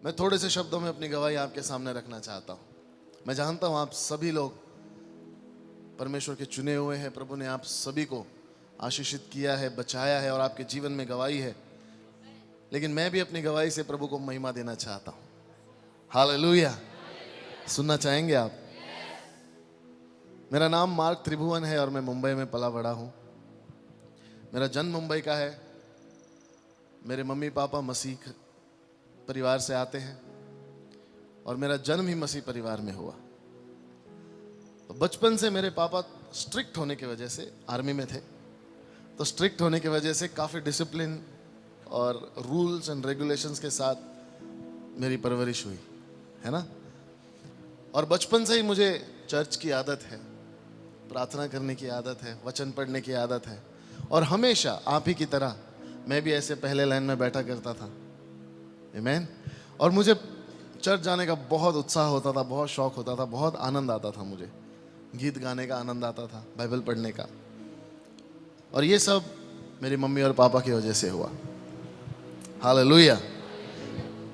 मैं थोड़े से शब्दों में अपनी गवाही आपके सामने रखना चाहता हूँ। मैं जानता हूँ आप सभी लोग परमेश्वर के चुने हुए हैं। प्रभु ने आप सभी को आशीषित किया है, बचाया है और आपके जीवन में गवाही है। लेकिन मैं भी अपनी गवाही से प्रभु को महिमा देना चाहता हूँ। हालेलुया। सुनना चाहेंगे आप? मेरा नाम मार्क त्रिभुवन है और मैं मुंबई में पला बड़ा हूँ। मेरा जन्म मुंबई का है। मेरे मम्मी पापा मसीह परिवार से आते हैं और मेरा जन्म ही मसीह परिवार में हुआ। तो बचपन से मेरे पापा स्ट्रिक्ट होने की वजह से, आर्मी में थे, तो स्ट्रिक्ट होने की वजह से काफ़ी डिसिप्लिन और रूल्स एंड रेगुलेशंस के साथ मेरी परवरिश हुई, है ना। और बचपन से ही मुझे चर्च की आदत है, प्रार्थना करने की आदत है, वचन पढ़ने की आदत है। और हमेशा आप ही की तरह मैं भी ऐसे पहले लाइन में बैठा करता था। आमीन। और मुझे चर्च जाने का बहुत उत्साह होता था, बहुत शौक होता था, बहुत आनंद आता था। मुझे गीत गाने का आनंद आता था, बाइबल पढ़ने का। और ये सब मेरी मम्मी और पापा की वजह से हुआ। हालेलुया।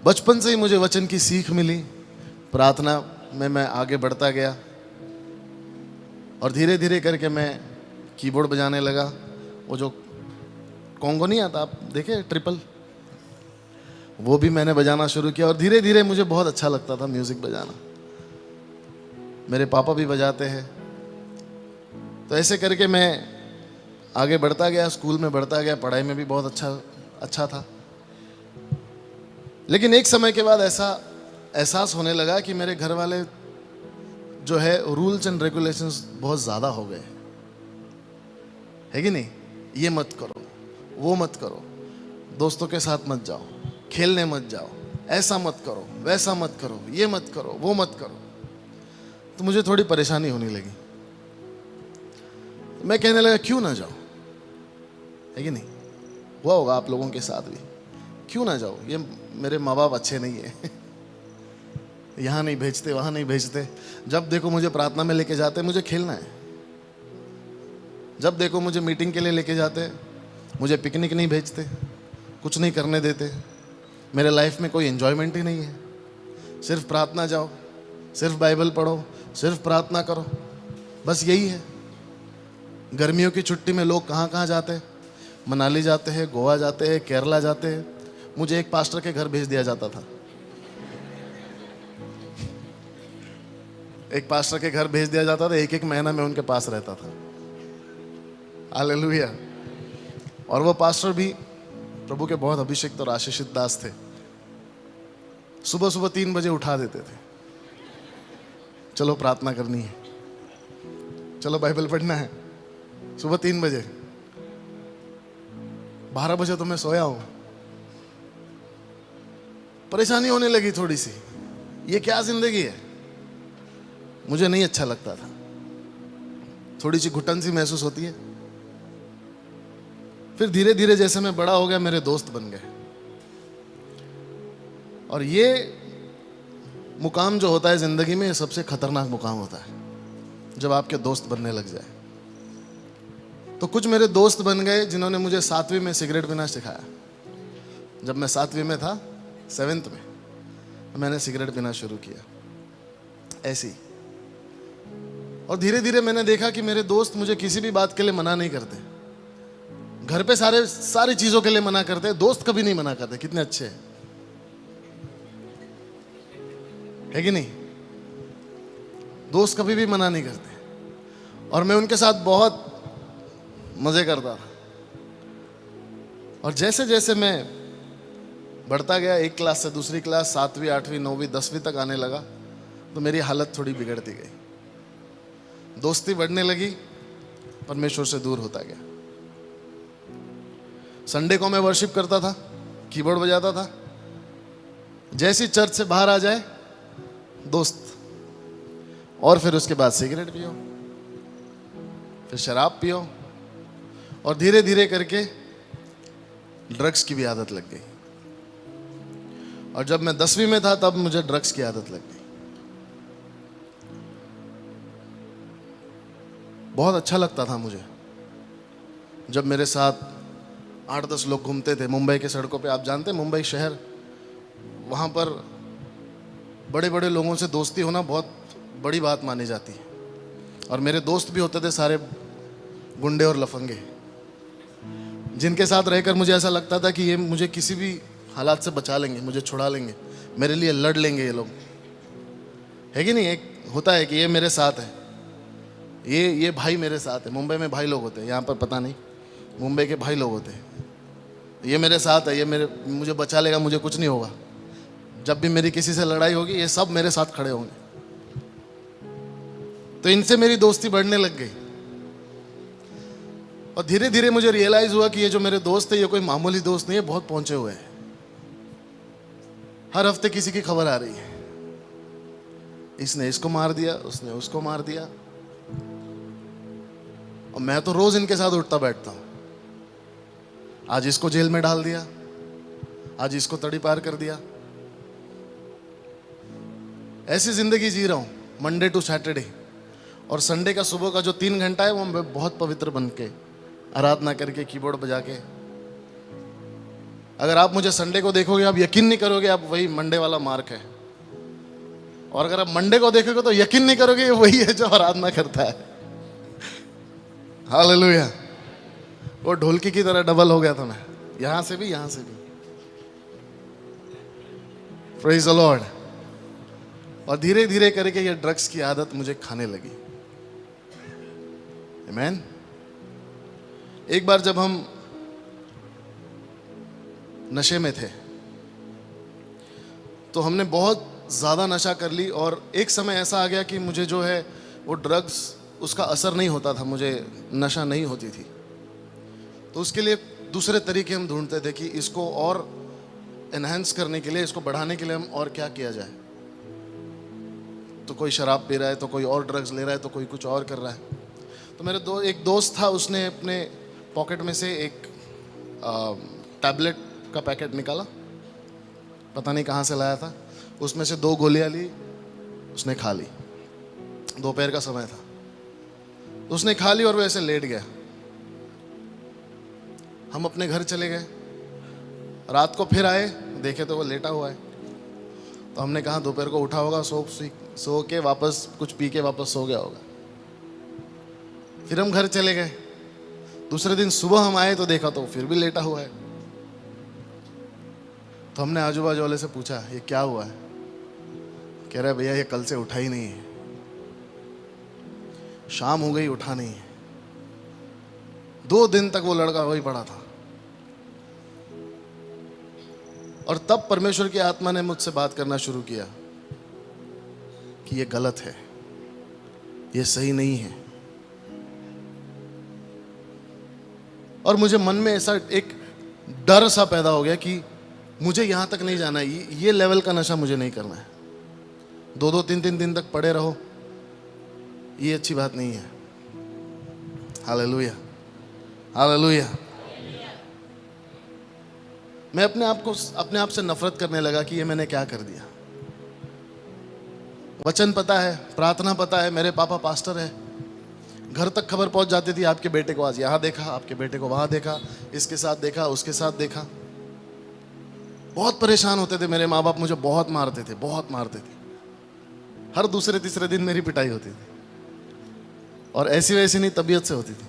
बचपन से ही मुझे वचन की सीख मिली। प्रार्थना में मैं आगे बढ़ता गया और धीरे धीरे करके मैं कीबोर्ड बजाने लगा। वो जो कॉन्गो नहीं आता, आप देखे, ट्रिपल, वो भी मैंने बजाना शुरू किया। और धीरे धीरे मुझे बहुत अच्छा लगता था म्यूजिक बजाना। मेरे पापा भी बजाते हैं। तो ऐसे करके मैं आगे बढ़ता गया, स्कूल में बढ़ता गया, पढ़ाई में भी बहुत अच्छा था। लेकिन एक समय के बाद ऐसा एहसास होने लगा कि मेरे घर वाले जो है रूल्स एंड रेगुलेशंस बहुत ज़्यादा हो गए, है कि नहीं। ये मत करो, वो मत करो, दोस्तों के साथ मत जाओ, खेलने मत जाओ, ऐसा मत करो, वैसा मत करो, ये मत करो, वो मत करो। तो मुझे थोड़ी परेशानी होने लगी। मैं कहने लगा क्यों ना जाओ, है कि नहीं। हुआ होगा आप लोगों के साथ भी, क्यों ना जाओ, ये मेरे माँ बाप अच्छे नहीं है, यहाँ नहीं भेजते, वहाँ नहीं भेजते। जब देखो मुझे प्रार्थना में लेके जाते, मुझे खेलना है। जब देखो मुझे मीटिंग के लिए लेके जाते, मुझे पिकनिक नहीं भेजते, कुछ नहीं करने देते। मेरे लाइफ में कोई एंजॉयमेंट ही नहीं है। सिर्फ प्रार्थना जाओ, सिर्फ बाइबल पढ़ो, सिर्फ प्रार्थना करो, बस यही है। गर्मियों की छुट्टी में लोग कहाँ कहाँ जाते हैं, मनाली जाते हैं, गोवा जाते हैं, केरला जाते हैं। मुझे एक पास्टर के घर भेज दिया जाता था। एक पास्टर के घर भेज दिया जाता था, एक एक महीना में उनके पास रहता था। हालेलुया। और वो पास्टर भी प्रभु के बहुत अभिषिक्त और आशीषित दास थे। सुबह सुबह 3 बजे उठा देते थे, चलो प्रार्थना करनी है, चलो बाइबल पढ़ना है। सुबह 3 बजे, 12 बजे तो मैं सोया हूं। परेशानी होने लगी थोड़ी सी, ये क्या जिंदगी है, मुझे नहीं अच्छा लगता था। थोड़ी सी घुटन सी महसूस होती है। फिर धीरे धीरे जैसे मैं बड़ा हो गया, मेरे दोस्त बन गए। और ये मुकाम जो होता है जिंदगी में, सबसे खतरनाक मुकाम होता है, जब आपके दोस्त बनने लग जाए। तो कुछ मेरे दोस्त बन गए जिन्होंने मुझे 7वीं में सिगरेट पीना सिखाया। जब मैं 7वीं में था, 7th में, मैंने सिगरेट पीना शुरू किया ऐसी। और धीरे धीरे मैंने देखा कि मेरे दोस्त मुझे किसी भी बात के लिए मना नहीं करते। घर पे सारी चीजों के लिए मना करते, दोस्त कभी नहीं मना करते। कितने अच्छे हैं, है कि नहीं। दोस्त कभी भी मना नहीं करते। और मैं उनके साथ बहुत मजे करता था। और जैसे जैसे मैं बढ़ता गया, एक क्लास से दूसरी क्लास, 7वीं 8वीं 9वीं 10वीं तक आने लगा, तो मेरी हालत थोड़ी बिगड़ती गई। दोस्ती बढ़ने लगी, परमेश्वर से दूर होता गया। संडे को मैं वर्शिप करता था, कीबोर्ड बजाता था। जैसी चर्च से बाहर आ जाए, दोस्त, और फिर उसके बाद सिगरेट पियो, फिर शराब पियो, और धीरे धीरे करके ड्रग्स की भी आदत लग गई। और जब मैं 10वीं में था, तब मुझे ड्रग्स की आदत लग गई। बहुत अच्छा लगता था मुझे जब मेरे साथ 8-10 लोग घूमते थे मुंबई के सड़कों पे। आप जानते हैं मुंबई शहर, वहाँ पर बड़े बड़े लोगों से दोस्ती होना बहुत बड़ी बात मानी जाती है, और मेरे दोस्त भी होते थे सारे गुंडे और लफंगे, जिनके साथ रहकर मुझे ऐसा लगता था कि ये मुझे किसी भी हालात से बचा लेंगे, मुझे छुड़ा लेंगे, मेरे लिए लड़ लेंगे ये लोग, है कि नहीं। एक होता है कि ये मेरे साथ है, ये भाई मेरे साथ है। मुंबई में भाई लोग होते हैं, यहाँ पर पता नहीं, मुंबई के भाई लोग होते हैं। ये मेरे साथ है, ये मुझे बचा लेगा, मुझे कुछ नहीं होगा। जब भी मेरी किसी से लड़ाई होगी ये सब मेरे साथ खड़े होंगे। तो इनसे मेरी दोस्ती बढ़ने लग गई, और धीरे धीरे मुझे रियलाइज हुआ कि ये जो मेरे दोस्त है ये कोई मामूली दोस्त नहीं है, बहुत पहुंचे हुए हैं। हर हफ्ते किसी की खबर आ रही है, इसने इसको मार दिया, उसने उसको मार दिया, और मैं तो रोज इनके साथ उठता बैठता हूं। आज इसको जेल में डाल दिया, आज इसको तड़ी पार कर दिया। ऐसी जिंदगी जी रहा हूं मंडे टू सैटरडे, और संडे का सुबह का जो 3 घंटा है वो मैं बहुत पवित्र बन के आराधना करके कीबोर्ड बजा के। अगर आप मुझे संडे को देखोगे आप यकीन नहीं करोगे आप वही मंडे वाला मार्क है, और अगर आप मंडे को देखोगे तो यकीन नहीं करोगे ये वही है जो आराधना करता है। हालेलुया। वो ढोलकी की तरह डबल हो गया था मैं, यहां से भी यहां से भी। Praise the Lord. और धीरे धीरे करके ये ड्रग्स की आदत मुझे खाने लगी। आमीन। एक बार जब हम नशे में थे तो हमने बहुत ज़्यादा नशा कर ली, और एक समय ऐसा आ गया कि मुझे जो है वो ड्रग्स उसका असर नहीं होता था, मुझे नशा नहीं होती थी। तो उसके लिए दूसरे तरीके हम ढूंढते थे कि इसको और एनहांस करने के लिए, इसको बढ़ाने के लिए हम और क्या किया जाए। तो कोई शराब पी रहा है, तो कोई और ड्रग्स ले रहा है, तो कोई कुछ और कर रहा है। तो मेरे एक दोस्त था, उसने अपने पॉकेट में से एक टैबलेट का पैकेट निकाला, पता नहीं कहाँ से लाया था, उसमें से 2 गोलियां ली, उसने खा ली। दोपहर का समय था, उसने खा ली और वो ऐसे लेट गया। हम अपने घर चले गए, रात को फिर आए, देखे तो वो लेटा हुआ है। तो हमने कहा दोपहर को उठा होगा, सो के वापस कुछ पी के वापस सो गया होगा। फिर हम घर चले गए, दूसरे दिन सुबह हम आए तो देखा तो फिर भी लेटा हुआ है। तो हमने आजू बाजू वाले से पूछा ये क्या हुआ है। कह रहा है भैया ये कल से उठा ही नहीं है, शाम हो गई उठा नहीं है। 2 दिन तक वो लड़का वही पड़ा था। और तब परमेश्वर की आत्मा ने मुझसे बात करना शुरू किया कि ये गलत है, ये सही नहीं है। और मुझे मन में ऐसा एक डर सा पैदा हो गया कि मुझे यहां तक नहीं जाना है, ये लेवल का नशा मुझे नहीं करना है। 2-2, 3-3 दिन तक पड़े रहो, ये अच्छी बात नहीं है। Hallelujah, hallelujah. मैं अपने आप से नफरत करने लगा कि ये मैंने क्या कर दिया। वचन पता है, प्रार्थना पता है, मेरे पापा पास्टर है, घर तक खबर पहुंच जाती थी आपके बेटे को आज यहाँ देखा, आपके बेटे को वहां देखा, इसके साथ देखा, उसके साथ देखा। बहुत परेशान होते थे मेरे माँ बाप, मुझे बहुत मारते थे, बहुत मारते थे। हर दूसरे तीसरे दिन मेरी पिटाई होती थी, और ऐसी वैसी नहीं, तबीयत से होती थी,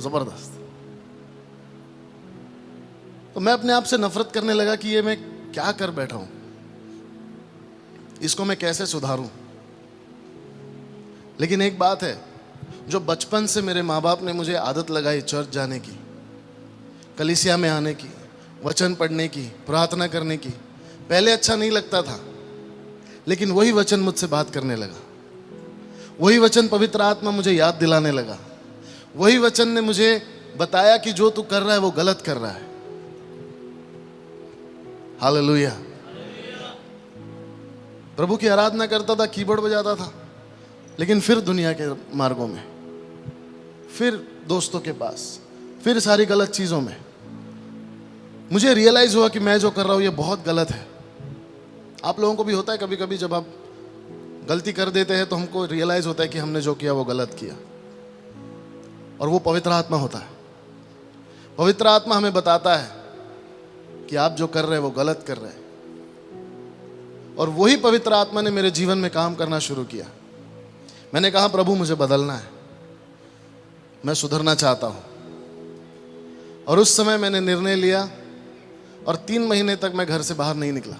जबरदस्त। तो मैं अपने आप से नफरत करने लगा कि ये मैं क्या कर बैठा हूं, इसको मैं कैसे सुधारूं। लेकिन एक बात है, जो बचपन से मेरे माँ बाप ने मुझे आदत लगाई चर्च जाने की, कलीसिया में आने की, वचन पढ़ने की, प्रार्थना करने की, पहले अच्छा नहीं लगता था, लेकिन वही वचन मुझसे बात करने लगा। वही वचन पवित्र आत्मा मुझे याद दिलाने लगा। वही वचन ने मुझे बताया कि जो तू कर रहा है वो गलत कर रहा है। हालेलुया। प्रभु की आराधना करता था, कीबोर्ड बजाता था, लेकिन फिर दुनिया के मार्गों में, फिर दोस्तों के पास, फिर सारी गलत चीजों में। मुझे रियलाइज हुआ कि मैं जो कर रहा हूं ये बहुत गलत है। आप लोगों को भी होता है कभी कभी, जब आप गलती कर देते हैं तो हमको रियलाइज होता है कि हमने जो किया वो गलत किया, और वो पवित्र आत्मा होता है। पवित्र आत्मा हमें बताता है कि आप जो कर रहे हैं वो गलत कर रहे हैं। और वही पवित्र आत्मा ने मेरे जीवन में काम करना शुरू किया। मैंने कहा प्रभु मुझे बदलना है, मैं सुधरना चाहता हूँ। और उस समय मैंने निर्णय लिया और 3 महीने तक मैं घर से बाहर नहीं निकला।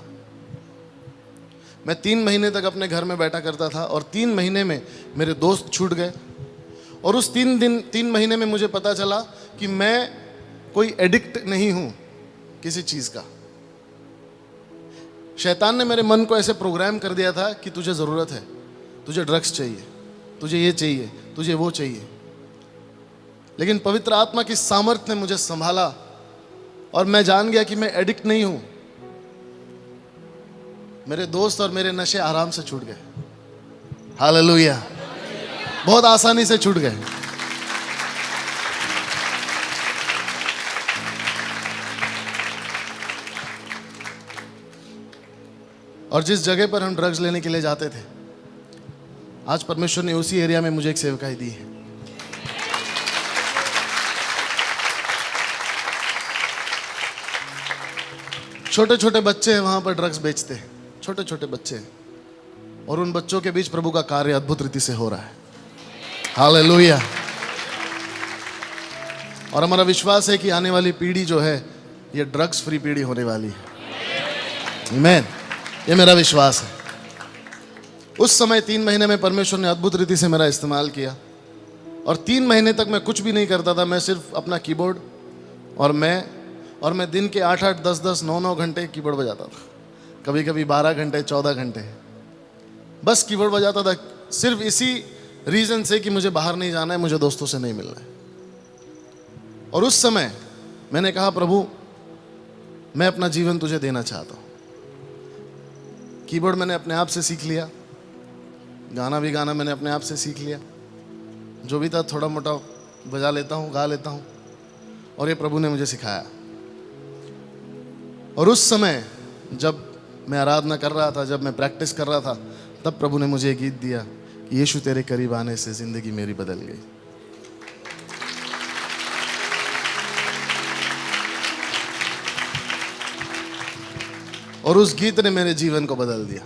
मैं 3 महीने तक अपने घर में बैठा करता था और 3 महीने में मेरे दोस्त छूट गए। और उस 3 महीने में मुझे पता चला कि मैं कोई एडिक्ट नहीं हूँ किसी चीज़ का। शैतान ने मेरे मन को ऐसे प्रोग्राम कर दिया था कि तुझे ज़रूरत है, तुझे ड्रग्स चाहिए, तुझे ये चाहिए, तुझे वो चाहिए। लेकिन पवित्र आत्मा की सामर्थ्य ने मुझे संभाला और मैं जान गया कि मैं एडिक्ट नहीं हूं। मेरे दोस्त और मेरे नशे आराम से छूट गए। हालेलुया, बहुत आसानी से छूट गए। और जिस जगह पर हम ड्रग्स लेने के लिए जाते थे, आज परमेश्वर ने उसी एरिया में मुझे एक सेवकाई दी है। छोटे छोटे बच्चे हैं वहां पर ड्रग्स बेचते हैं, छोटे छोटे बच्चे हैं, और उन बच्चों के बीच प्रभु का कार्य अद्भुत रीति से हो रहा है। हालेलुया। और हमारा विश्वास है कि आने वाली पीढ़ी जो है ये ड्रग्स फ्री पीढ़ी होने वाली है। आमीन, ये मेरा विश्वास है। उस समय 3 महीने में परमेश्वर ने अद्भुत रीति से मेरा इस्तेमाल किया और 3 महीने तक मैं कुछ भी नहीं करता था। मैं सिर्फ अपना कीबोर्ड और मैं दिन के 8-8, 10-10, 9-9 घंटे कीबोर्ड बजाता था। कभी कभी 12 घंटे, 14 घंटे बस कीबोर्ड बजाता था, सिर्फ इसी रीजन से कि मुझे बाहर नहीं जाना है, मुझे दोस्तों से नहीं मिलना है। और उस समय मैंने कहा प्रभु मैं अपना जीवन तुझे देना चाहता हूँ। कीबोर्ड मैंने अपने आप से सीख लिया, गाना भी गाना मैंने अपने आप से सीख लिया, जो भी था थोड़ा मोटा बजा लेता हूँ, गा लेता हूँ, और ये प्रभु ने मुझे सिखाया। और उस समय जब मैं आराधना कर रहा था, जब मैं प्रैक्टिस कर रहा था, तब प्रभु ने मुझे एक गीत दिया कि यीशु तेरे करीब आने से जिंदगी मेरी बदल गई। और उस गीत ने मेरे जीवन को बदल दिया।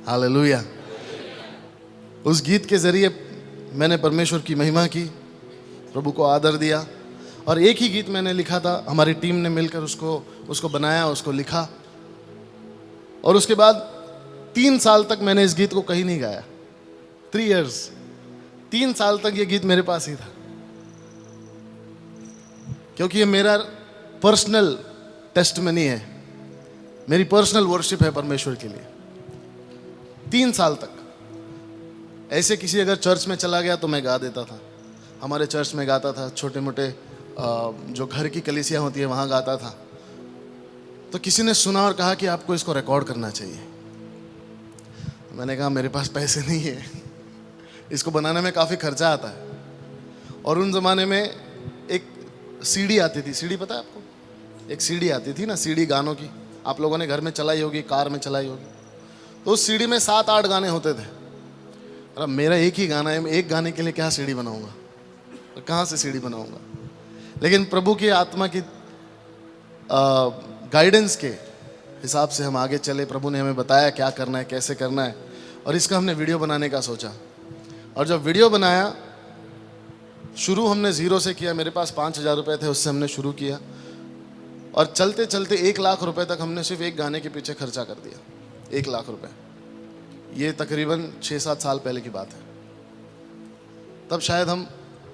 हालेलुया। उस गीत के जरिए मैंने परमेश्वर की महिमा की, प्रभु को आदर दिया। और एक ही गीत मैंने लिखा था, हमारी टीम ने मिलकर उसको बनाया, उसको लिखा। और उसके बाद 3 साल तक मैंने इस गीत को कहीं नहीं गाया। 3 years, 3 साल तक ये गीत मेरे पास ही था, क्योंकि ये मेरा पर्सनल टेस्टमनी है, मेरी पर्सनल वर्शिप है परमेश्वर के लिए। 3 साल तक ऐसे किसी अगर चर्च में चला गया तो मैं गा देता था। हमारे चर्च में गाता था, छोटे मोटे जो घर की कलीसियाँ होती है वहाँ गाता था। तो किसी ने सुना और कहा कि आपको इसको रिकॉर्ड करना चाहिए। मैंने कहा मेरे पास पैसे नहीं है, इसको बनाने में काफ़ी खर्चा आता है। और उन ज़माने में एक सीडी आती थी, सीडी पता है आपको? एक सीडी आती थी ना, सीडी गानों की, आप लोगों ने घर में चलाई होगी, कार में चलाई होगी। तो उस सीडी में 7-8 गाने होते थे। अब मेरा एक ही गाना है, मैं एक गाने के लिए क्या सीडी बनाऊंगा, कहाँ से सीडी बनाऊंगा? लेकिन प्रभु की आत्मा की गाइडेंस के हिसाब से हम आगे चले। प्रभु ने हमें बताया क्या करना है, कैसे करना है, और इसका हमने वीडियो बनाने का सोचा। और जब वीडियो बनाया, शुरू हमने 0 से किया। मेरे पास 5,000 रुपये थे, उससे हमने शुरू किया। और चलते चलते 1 लाख रुपए तक हमने सिर्फ एक गाने के पीछे खर्चा कर दिया। 1 लाख रुपए, ये तकरीबन 6-7 साल पहले की बात है। तब शायद हम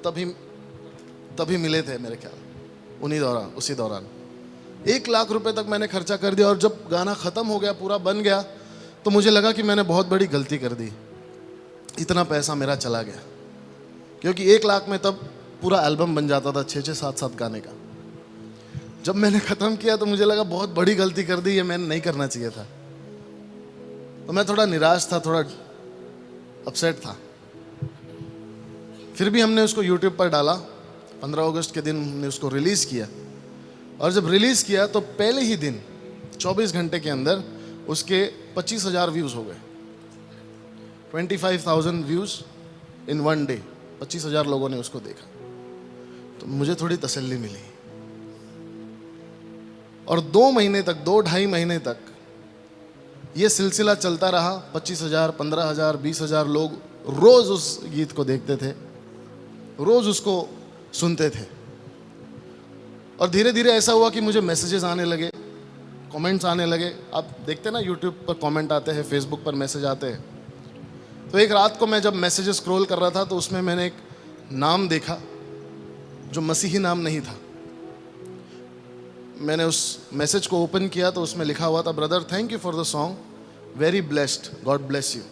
तभी मिले थे मेरे ख्याल, उसी दौरान 1 लाख रुपए तक मैंने खर्चा कर दिया। और जब गाना ख़त्म हो गया, पूरा बन गया, तो मुझे लगा कि मैंने बहुत बड़ी गलती कर दी, इतना पैसा मेरा चला गया। क्योंकि 1 लाख में तब पूरा एल्बम बन जाता था 6-6, 7-7 गाने का। जब मैंने ख़त्म किया तो मुझे लगा बहुत बड़ी गलती कर दी, ये मैंने नहीं करना चाहिए था। तो मैं थोड़ा निराश था, थोड़ा अपसेट था। फिर भी हमने उसको यूट्यूब पर डाला। 15 अगस्त के दिन हमने उसको रिलीज़ किया। और जब रिलीज़ किया तो पहले ही दिन 24 घंटे के अंदर उसके 25,000 व्यूज़ हो गए। 25,000 व्यूज़ इन 1 डे। 25,000 लोगों ने उसको देखा। तो मुझे थोड़ी तसल्ली मिली। और 2 महीने तक, 2-2.5 महीने तक ये सिलसिला चलता रहा। 25,000, 15,000, 20,000 लोग रोज़ उस गीत को देखते थे, रोज़ उसको सुनते थे। और धीरे धीरे ऐसा हुआ कि मुझे मैसेजेस आने लगे, कमेंट्स आने लगे। आप देखते ना यूट्यूब पर कमेंट आते हैं, फेसबुक पर मैसेज आते हैं। तो एक रात को मैं जब मैसेजेस स्क्रॉल कर रहा था तो उसमें मैंने एक नाम देखा जो मसीही नाम नहीं था। मैंने उस मैसेज को ओपन किया तो उसमें लिखा हुआ था, brother thank you for the song, very blessed, God bless you.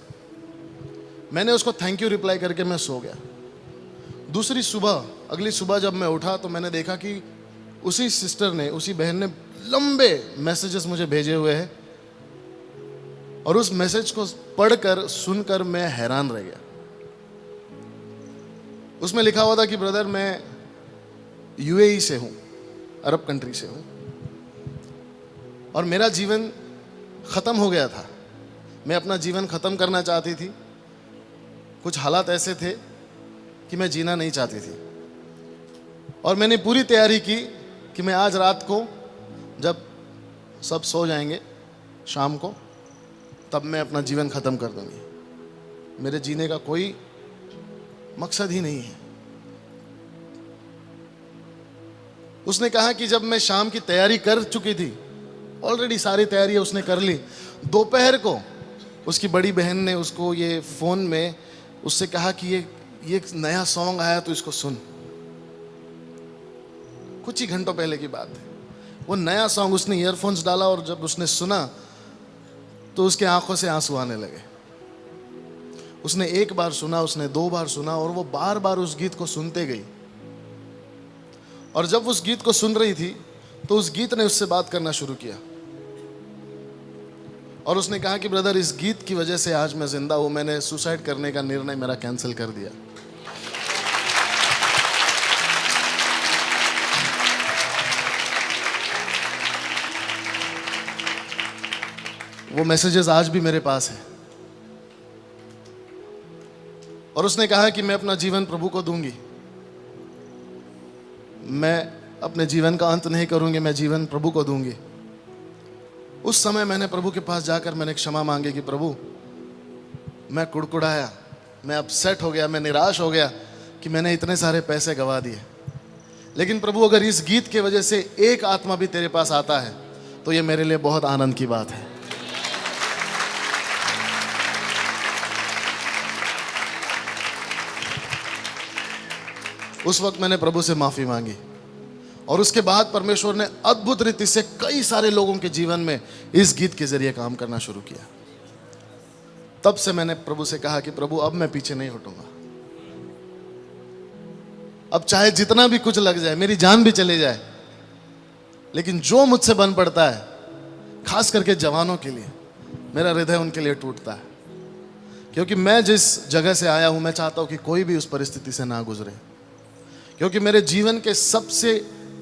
मैंने उसको थैंक यू रिप्लाई करके मैं सो गया। दूसरी सुबह, अगली सुबह जब मैं उठा तो मैंने देखा कि उसी सिस्टर ने, उसी बहन ने लंबे मैसेजेस मुझे भेजे हुए हैं। और उस मैसेज को पढ़कर, सुनकर मैं हैरान रह गया। उसमें लिखा हुआ था कि ब्रदर मैं यूएई से हूं, अरब कंट्री से हूं, और मेरा जीवन खत्म हो गया था। मैं अपना जीवन खत्म करना चाहती थी। कुछ हालात ऐसे थे कि मैं जीना नहीं चाहती थी। और मैंने पूरी तैयारी की कि मैं आज रात को जब सब सो जाएंगे, शाम को, तब मैं अपना जीवन खत्म कर दूंगी। मेरे जीने का कोई मकसद ही नहीं है। उसने कहा कि जब मैं शाम की तैयारी कर चुकी थी, ऑलरेडी सारी तैयारी उसने कर ली, दोपहर को उसकी बड़ी बहन ने उसको ये फ़ोन में उससे कहा कि ये नया सॉन्ग आया तो इसको सुन। कुछ ही घंटों पहले की बात है। वो नया सॉन्ग उसने ईयरफोन्स डाला और जब उसने सुना तो उसके आंखों से आंसू आने लगे। उसने एक बार सुना, उसने 2 बार सुना, और वो बार बार उस गीत को सुनते गई। और जब उस गीत को सुन रही थी तो उस गीत ने उससे बात करना शुरू किया। और उसने कहा कि ब्रदर इस गीत की वजह से आज मैं जिंदा हूं। मैंने सुसाइड करने का निर्णय मेरा कैंसिल कर दिया। वो मैसेजेस आज भी मेरे पास है। और उसने कहा कि मैं अपना जीवन प्रभु को दूंगी। मैं अपने जीवन का अंत नहीं करूंगी, मैं जीवन प्रभु को दूंगी। उस समय मैंने प्रभु के पास जाकर मैंने क्षमा मांगी कि प्रभु मैं कुड़कुड़ाया, मैं अपसेट हो गया, मैं निराश हो गया कि मैंने इतने सारे पैसे गंवा दिए। लेकिन प्रभु अगर इस गीत की वजह से एक आत्मा भी तेरे पास आता है तो ये मेरे लिए बहुत आनंद की बात है। उस वक्त मैंने प्रभु से माफी मांगी और उसके बाद परमेश्वर ने अद्भुत रीति से कई सारे लोगों के जीवन में इस गीत के जरिए काम करना शुरू किया। तब से मैंने प्रभु से कहा कि प्रभु अब मैं पीछे नहीं हटूंगा। अब चाहे जितना भी कुछ लग जाए, मेरी जान भी चली जाए, लेकिन जो मुझसे बन पड़ता है, खास करके जवानों के लिए, मेरा हृदय उनके लिए टूटता है। क्योंकि मैं जिस जगह से आया हूं, मैं चाहता हूं कि कोई भी उस परिस्थिति से ना गुजरे। क्योंकि मेरे जीवन के सबसे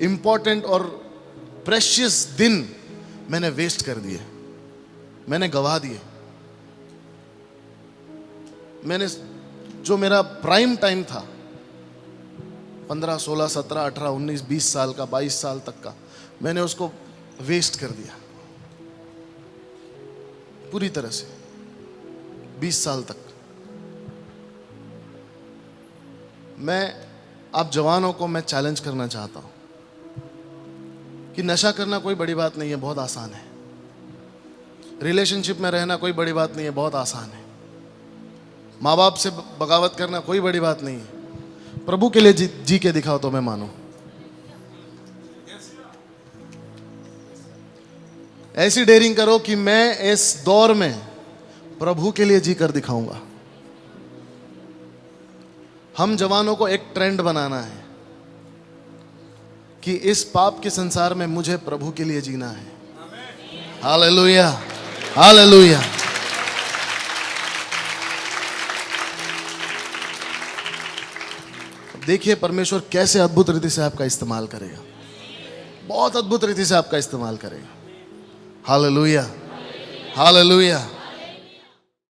इंपॉर्टेंट और प्रेशियस दिन मैंने वेस्ट कर दिए, मैंने गवा दिए। मैंने जो मेरा प्राइम टाइम था, 15, 16, 17, 18, 19, 20 साल का, 22 साल तक का, मैंने उसको वेस्ट कर दिया पूरी तरह से। 20 साल तक आप जवानों को मैं चैलेंज करना चाहता हूं कि नशा करना कोई बड़ी बात नहीं है, बहुत आसान है। रिलेशनशिप में रहना कोई बड़ी बात नहीं है, बहुत आसान है। माँ बाप से बगावत करना कोई बड़ी बात नहीं है। प्रभु के लिए जी के दिखाओ तो मैं मानूं। ऐसी डेयरिंग करो कि मैं इस दौर में प्रभु के लिए जी कर दिखाऊंगा। हम जवानों को एक ट्रेंड बनाना है कि इस पाप के संसार में मुझे प्रभु के लिए जीना है। Hallelujah, hallelujah. देखिए परमेश्वर कैसे अद्भुत रीति से आपका इस्तेमाल करेगा, बहुत अद्भुत रीति से आपका इस्तेमाल करेगा। Hallelujah, hallelujah.